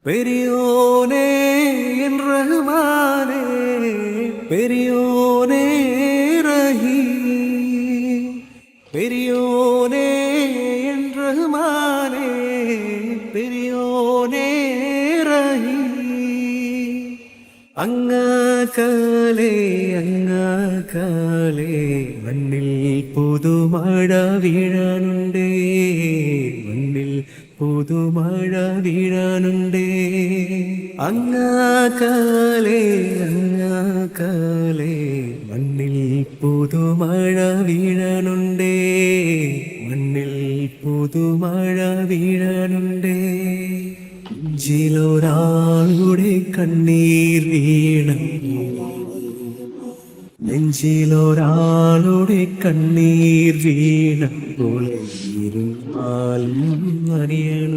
பெரியோனே என் ரஹ்மானே, பெரியோனே ரஹீம், பெரியோனே என் ரஹ்மானே, பெரியோனே ரஹீம். അങ്ങാകാലേ അങ്ങാകാലേ മണ്ണിൽ പുതുമഴ വീഴാനുണ്ടേ, മണ്ണിൽ പുതുമഴ വീഴാനുണ്ടേ. അങ്ങാകാലേ അങ്ങാകാലേ മണ്ണിൽ പുതുമഴ വീഴാനുണ്ടേ, മണ്ണിൽ പുതുമഴ വീഴാനുണ്ടേ. നെഞ്ചിലൊരാളുടെ കണ്ണീർ വീണം, നെഞ്ചിലൊരാളുടെ കണ്ണീർ വീണപ്പോൾ ഇരുന്നാലും അറിയണം.